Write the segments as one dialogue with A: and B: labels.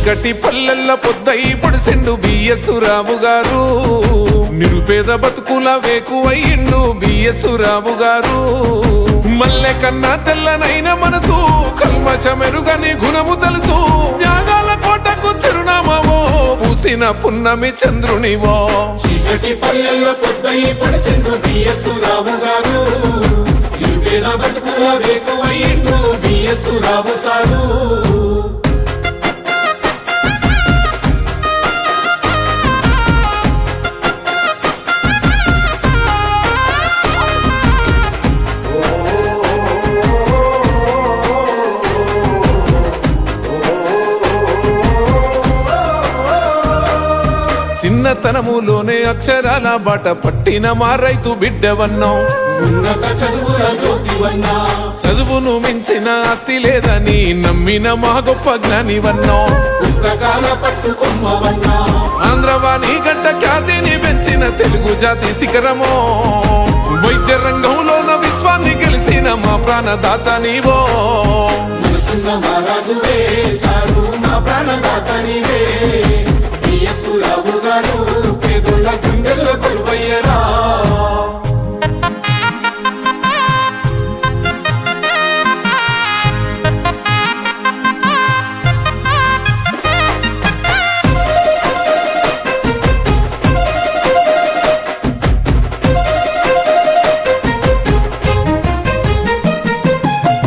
A: చీకటి పల్లెల్ల పొద్దై పొడిసిండు బిఎస్ రావు గారు నిరుపేద బతుకుల వేకువయ్యిండు బిఎస్ రావు గారు మల్లె కన్నా తెల్లనైన మనసు కల్మషమెరుగని గుణము తెలుసు త్యాగాల కోటకు చిరునామావో పూసిన పున్నమి చంద్రునివో
B: చీకటి పల్లెల్లో పొద్దై పొడిసిండు బిఎస్ రావు గారు నిరుపేద బతుకుల వేకువయ్యిండు బిఎస్ రావు సారు
A: చిన్నతనములోనే అక్షరాల బాట పట్టిన మా రైతు బిడ్డవన్నాం
B: ఉన్నత చదువుల జ్యోతివన్నా
A: చదువును మించిన ఆస్తి లేదని నమ్మిన మా గొప్ప జ్ఞానివన్నాం
B: పుస్తకాల పట్టుకొమ్మవన్నా
A: ఆంధ్రవాణి గడ్డ ఖ్యాతిని పెంచిన తెలుగు జాతి శిఖరమో వైద్య రంగంలోన విశ్వాన్ని గెలిచిన మా ప్రాణదాత నీవో
B: మనసున్న మహారాజువే సారు మా ప్రాణదాత నీవే బిఎస్ రావు గారు పేదోళ్ళ గుండెల్లో కొలువయ్యరా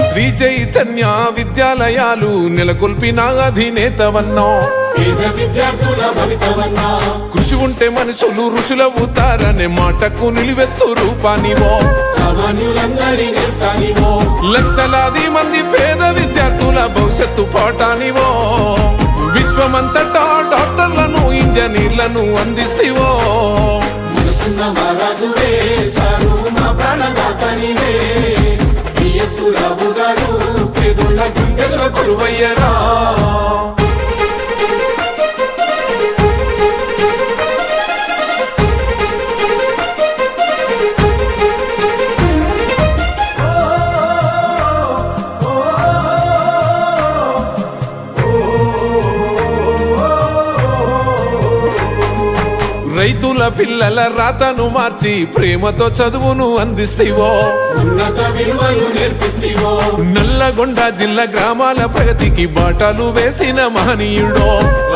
A: శ్రీ చైతన్య విద్యాలయాలు నెలకొల్పిన అధినేతవన్నో
B: పేద విద్యార్థుల భవితవన్నా
A: కృషి ఉంటే మనుషులు ఋషులవుతారనే మాటకు నిలువెత్తు రూపానివో
B: సామాన్యులందరి నేస్తానివో
A: లక్షలాది మంది పేద విద్యార్థుల భవిష్యత్తు పాఠానివో విశ్వమంతటా డాక్టర్లను ఇంజనీర్లను అందిస్తేవో
B: మనసున్న మహారాజువే సారు మా ప్రాణదాత నీవే బిఎస్ రావు గారు పేదోళ్ళ గుండెల్లో కొలువయ్యరా
A: రైతుల పిల్లల రాతను మార్చి ప్రేమతో చదువును అందిస్తేవో
B: ఉన్నత విలువలు నేర్పిస్తేవో
A: నల్లగొండ జిల్లా గ్రామాల ప్రగతికి బాటలు వేసిన మహనీయుడో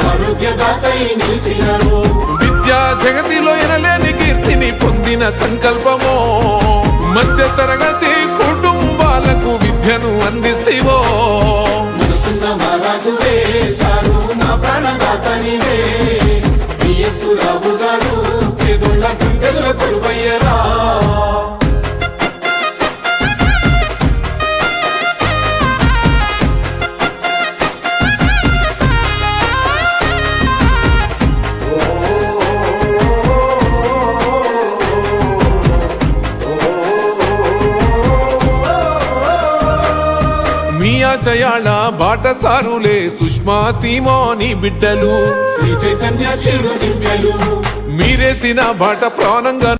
B: ఆరోగ్యదాతై నిలిచినడో
A: విద్యా జగతిలో ఎనలేని కీర్తిని పొందిన సంకల్పమో మధ్య తరగతి కుటుంబాలకు విద్యను అందిస్తేవో
B: మనసున్న మహారాజువే సారు మా ప్రాణదాత నీవే బిఎస్ రావు గారు పేదోళ్ళ గుండెల్లో కొలువయ్యరా
A: మీ ఆశయాల బాటసారులే సుష్మా సీమోని బిడ్డలు
B: శ్రీ చైతన్య చిరు దివ్యలు
A: మీరేసిన బాట ప్రాణంగా